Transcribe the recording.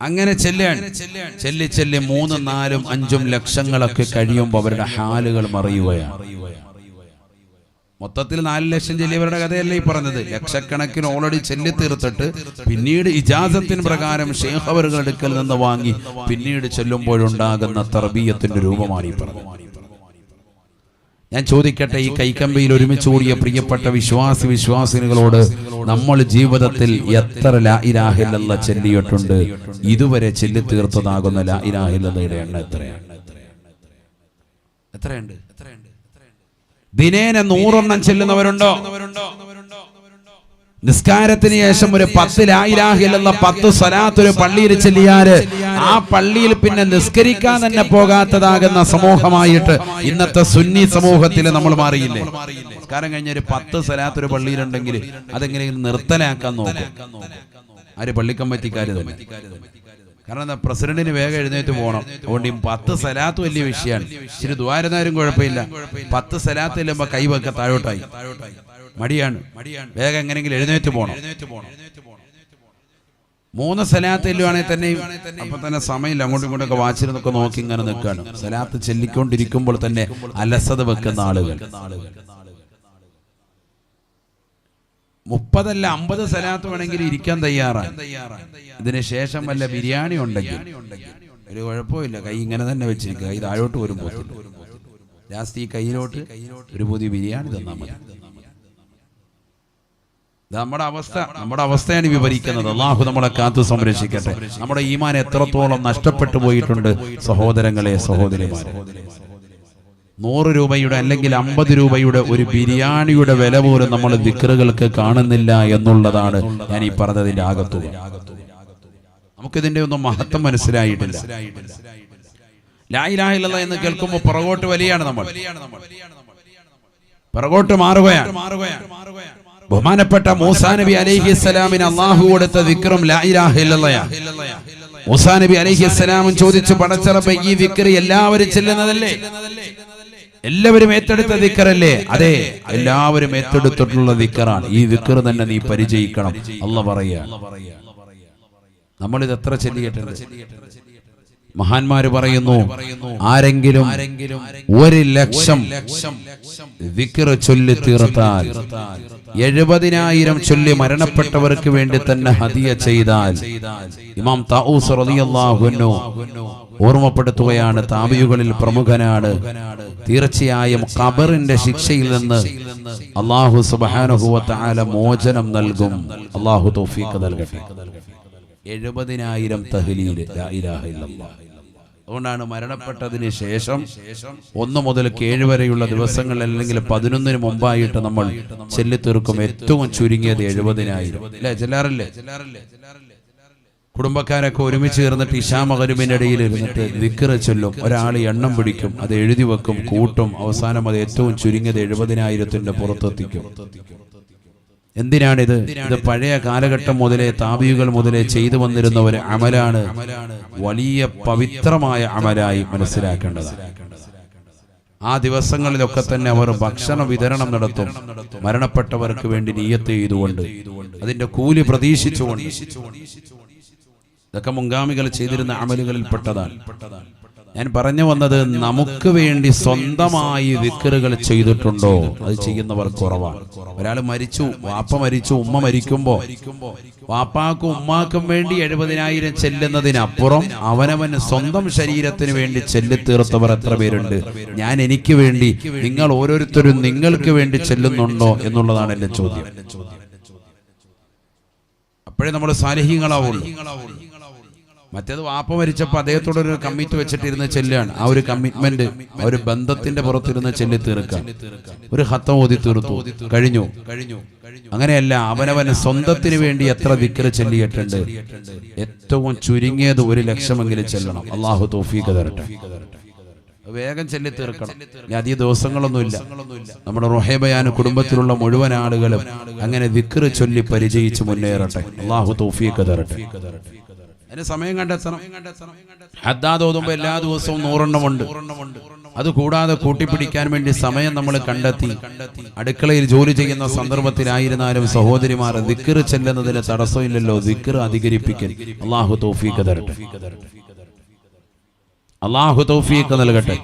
അങ്ങനെ ചെല്ലി 3, 4, 5 ലക്ഷങ്ങളൊക്കെ കഴിയുമ്പോൾ അവരുടെ ഹാലുകൾ മറിയുകയാണ്. മൊത്തത്തിൽ 4 ലക്ഷം ചെല്ലിയവരുടെ കഥയല്ലേ ഈ പറഞ്ഞത്. ലക്ഷക്കണക്കിന് ഓൾറെഡി ചെല്ലി തീർത്തിട്ട് പിന്നീട് ഇജാസത്തിന് പ്രകാരം ശൈഖ് അവരുടെ അടുക്കൽ നിന്ന് വാങ്ങി പിന്നീട് ചെല്ലുമ്പോഴുണ്ടാകുന്ന തർബീയത്തിന്റെ രൂപമാണ് ഈ പറഞ്ഞത്. ഞാൻ ചോദിക്കട്ടെ, ഈ കൈക്കമ്പയിൽ ഒരുമിച്ച് കൂടിയ പ്രിയപ്പെട്ട വിശ്വാസിനികളോട് നമ്മൾ ജീവിതത്തിൽ എത്ര ലാ ഇലാഹ ഇല്ലല്ലാഹ് ചൊല്ലിയിട്ടുണ്ട്? ഇതുവരെ ചൊല്ലി തീർത്തതാകുന്ന ലാ ഇലാഹ ഇല്ലല്ലാഹയുടെ എണ്ണം എത്രയുണ്ട്? ദിനേന 100 ചെല്ലുന്നവരുണ്ടോ? നിസ്കാരത്തിന് ശേഷം ഒരു 10 ലാ ഇലാഹ ഇല്ലല്ലാഹ് 10 സ്വലാത്ത് ഒരു പള്ളിയിൽ ചെല്ലിയാല് ആ പള്ളിയിൽ പിന്നെ നിസ്കരിക്കാൻ തന്നെ പോകാത്തതാകുന്ന സമൂഹമായിട്ട് ഇന്നത്തെ സുന്നി സമൂഹത്തിൽ നമ്മൾ മാറിയില്ലേ? നിസ്കാരം കഴിഞ്ഞ ഒരു 10 സ്വലാത്ത് ഒരു പള്ളിയിലുണ്ടെങ്കിൽ അതെങ്ങനെയെങ്കിലും നിർത്തലാക്കാൻ നോക്കും ആര്? പള്ളിക്കമ്മിറ്റിക്കാര് തന്നെ. കാരണം എന്താ, പ്രസിഡന്റിന് വേഗം എഴുന്നേറ്റ് പോകണം. അതുകൊണ്ട് ഈ 10 സ്വലാത്ത് വലിയ വിഷയമാണ്. ഇച്ചിരി ദ്വാരുന്നാലും കുഴപ്പമില്ല. 10 സ്വലാത്ത് ചെല്ലുമ്പോ കൈവെക്ക താഴോട്ടായി, മടിയാണ്. വേഗം എങ്ങനെയെങ്കിലും എഴുന്നേറ്റ് പോകണം. 3 സ്വലാത്ത് ചെല്ലുവാണെങ്കിൽ തന്നെയും അപ്പൊ തന്നെ സമയമില്ല. അങ്ങോട്ടും ഇങ്ങോട്ടൊക്കെ വാച്ചിരുന്നൊക്കെ നോക്കി ഇങ്ങനെ നിൽക്കാണ്. സ്വലാത്ത് ചെല്ലിക്കൊണ്ടിരിക്കുമ്പോൾ തന്നെ അലസത വെക്കുന്ന ആളുകൾ. 30 അല്ല 50 സ്വലാത്ത് വേണമെങ്കിൽ ഇരിക്കാൻ തയ്യാറാണ്. ഇതിന് ശേഷം വല്ല ബിരിയാണി ഉണ്ടെങ്കിൽ ഒരു കുഴപ്പമില്ല, കൈ ഇങ്ങനെ തന്നെ വെച്ചിരിക്കുക. കൈ താഴോട്ട് വരുമ്പോൾ ലാസ്റ്റ് ഈ കയ്യിലോട്ട് ഒരു പുതിയ ബിരിയാണി തന്നാൽ മതി. നമ്മുടെ അവസ്ഥയാണ് വിവരിക്കുന്നത്. അള്ളാഹു നമ്മളെ കാത്തു സംരക്ഷിക്കട്ടെ. നമ്മുടെ ഈമാൻ എത്രത്തോളം നഷ്ടപ്പെട്ടു പോയിട്ടുണ്ട് സഹോദരങ്ങളെ, സഹോദരിമാരെ. 100 രൂപയുടെ അല്ലെങ്കിൽ 50 രൂപയുടെ ഒരു ബിരിയാണിയുടെ വില പോലും നമ്മൾ ദിക്റുകൾക്ക് കാണുന്നില്ല എന്നുള്ളതാണ് ഞാൻ ഈ പറഞ്ഞതിന്റെ ആകത്തുക. നമുക്കിതിന്റെ ഒന്നും മഹത്വം മനസ്സിലായിട്ടില്ല. ലാ ഇലാഹ ഇല്ലല്ലാഹ് എന്ന് കേൾക്കുമ്പോൾ പുറകോട്ട് വലിയാണ്, നമ്മൾ പുറകോട്ട് മാറുകയാണ്. ബഹുമാനപ്പെട്ട മൂസാ നബി അലൈഹിസ്സലാമിന് അല്ലാഹു കൊടുത്ത ദിക്റും ലാ ഇലാഹ ഇല്ലല്ലാഹ്. മൂസാ നബി അലൈഹിസ്സലാമും ചോദിച്ചു, പടച്ചറബ്ബേ, ഈ ദിക്ർ എല്ലാവരും ചെല്ലുന്നതല്ലേ? എല്ലാവരും ഏറ്റെടുത്ത ദിക്റല്ലേ? അതെ, എല്ലാവരും ഏറ്റെടുത്തിട്ടുള്ള ദിക്റാണ്. ഈ ദിക്ർ തന്നെ നീ പരിചയിക്കണം. അല്ലാഹ് പറയാ. നമ്മളിത് എത്ര ചൊല്ലിയിട്ടുണ്ട്? മഹാന്മാര് പറയുന്നു, ആരെങ്കിലും 1 ലക്ഷം ദിക്ർ ചൊല്ലി തീർത്താൽ 70,000 ചൊല്ലി മരണപ്പെട്ടവർക്ക് വേണ്ടി തന്നെ ഹദിയ ചെയ്താൽ, ഇമാം തഊസ് റളിയല്ലാഹു അൻഹു ഓർമ്മപ്പെടുത്തുകയാണ്, താബിയുകളിൽ പ്രമുഖനാണ്, തീർച്ചയായും ഖബറിന്റെ ശിക്ഷയിൽ നിന്ന് അല്ലാഹു സുബ്ഹാനഹു വ തആല മോചനം നൽകും. അല്ലാഹു തൗഫീഖ് നൽകട്ടെ. 70,000 തഹ്ലീൽ ലാ ഇലാഹ ഇല്ലല്ലാഹ്. അതുകൊണ്ടാണ് മരണപ്പെട്ടതിന് ശേഷം 1 മുതൽ 7 വരെയുള്ള ദിവസങ്ങൾ അല്ലെങ്കിൽ 11 മുമ്പായിട്ട് നമ്മൾ ചെല്ലിത്തീർക്കും. ഏറ്റവും ചുരുങ്ങിയത് 70,000 അല്ലേ? ചെല്ലാറില്ലേ? കുടുംബക്കാരൊക്കെ ഒരുമിച്ച് ചേർന്നിട്ട് ഇശാ മഗ്‌രിബിന്റെ ഇടയിൽ ഇരുന്നിട്ട് ദിക്ർ ചൊല്ലും. ഒരാൾ എണ്ണം പിടിക്കും, അത് എഴുതി വെക്കും, കൂട്ടും. അവസാനം അത് ഏറ്റവും ചുരുങ്ങിയത് 70,000ന്റെ പുറത്തെത്തിക്കും. എന്തിനാണിത്? ഇത് പഴയ കാലഘട്ടം മുതലേ, താബിയുകൾ മുതലേ ചെയ്തു വന്നിരുന്ന ഒരു അമലാണ്. വലിയ പവിത്രമായ അമലായി മനസ്സിലാക്കേണ്ടതാണ്. ആ ദിവസങ്ങളിലൊക്കെ തന്നെ അവർ ഭക്ഷണ വിതരണം നടത്തും, മരണപ്പെട്ടവർക്ക് വേണ്ടി നിയ്യത്ത് ചെയ്തുകൊണ്ട്, അതിന്റെ കൂലി പ്രതീക്ഷിച്ചുകൊണ്ട്. ഇതൊക്കെ മുൻഗാമികൾ ചെയ്തിരുന്ന അമലുകളിൽ പെട്ടതാണ്. ഞാൻ പറഞ്ഞു വന്നത്, നമുക്ക് വേണ്ടി സ്വന്തമായി ദിക്റുകൾ ചെയ്തിട്ടുണ്ടോ? അത് ചെയ്യുന്നവർ കുറവാണ്. ഒരാൾ മരിച്ചു, വാപ്പ മരിച്ചു, ഉമ്മ മരിക്കുമ്പോ വാപ്പാക്കും ഉമ്മാക്കും വേണ്ടി 70,000 ചെല്ലുന്നതിനപ്പുറം അവനവൻ സ്വന്തം ശരീരത്തിന് വേണ്ടി ചെല്ലിത്തീർത്തവർ എത്ര പേരുണ്ട്? ഞാൻ എനിക്ക് വേണ്ടി, നിങ്ങൾ ഓരോരുത്തരും നിങ്ങൾക്ക് വേണ്ടി ചെല്ലുന്നുണ്ടോ എന്നുള്ളതാണ് എന്റെ ചോദ്യം. അപ്പോഴേ നമ്മൾ സാലിഹീങ്ങളാവുള്ളൂ. മറ്റേത് വാപ്പ മരിച്ചപ്പോൾ അദ്ദേഹത്തോടൊരു കമ്മിറ്റ് വെച്ചിട്ടിരുന്ന് ചെല്ലുകയാണ്. ആ ഒരു കമ്മിറ്റ്മെന്റ്, ആ ഒരു ബന്ധത്തിന്റെ പുറത്തിരുന്ന് ചെല്ലി തീർക്കാൻ ഒരു ഖത്തം ഓതി തീർത്തു, കഴിഞ്ഞു. അങ്ങനെയല്ല, അവനവന് സ്വന്തത്തിന് വേണ്ടി എത്ര ദിക്ർ ചെല്ലിയിട്ടുണ്ട്? ഏറ്റവും ചുരുങ്ങിയത് 1 ലക്ഷമെങ്കിലും ചെല്ലണം. അല്ലാഹു തൗഫീഖ് തരട്ടെ. വേഗം ചെല്ലി തീർക്കണം. അധിക ദിവസങ്ങളൊന്നുമില്ല. നമ്മുടെ റുഹൈബയാൻ കുടുംബത്തിലുള്ള മുഴുവൻ ആളുകളും അങ്ങനെ ദിക്ർ ചൊല്ലി പരിചയിച്ച് മുന്നേറട്ടെ. അല്ലാഹു തൗഫീഖ് തരട്ടെ. അതിന് സമയം കണ്ടെത്തണം. ഹദ്ദാദ് ഓതുമ്പോൾ എല്ലാ ദിവസവും 100 എണ്ണമുണ്ട്. അത് കൂടാതെ കൂട്ടിപ്പിടിക്കാൻ വേണ്ടി സമയം നമ്മൾ കണ്ടെത്തി. അടുക്കളയിൽ ജോലി ചെയ്യുന്ന സന്ദർഭത്തിലായിരുന്നാലും സഹോദരിമാർ ദിക്ർ ചെല്ലുന്നതിന് തടസ്സമില്ലല്ലോ. ദിക്ർ അധികരിപ്പിക്കൽ. അല്ലാഹു തൗഫീഖ് തരട്ടെ. അല്ലാഹു തൗഫീഖ് നൽകട്ടെ.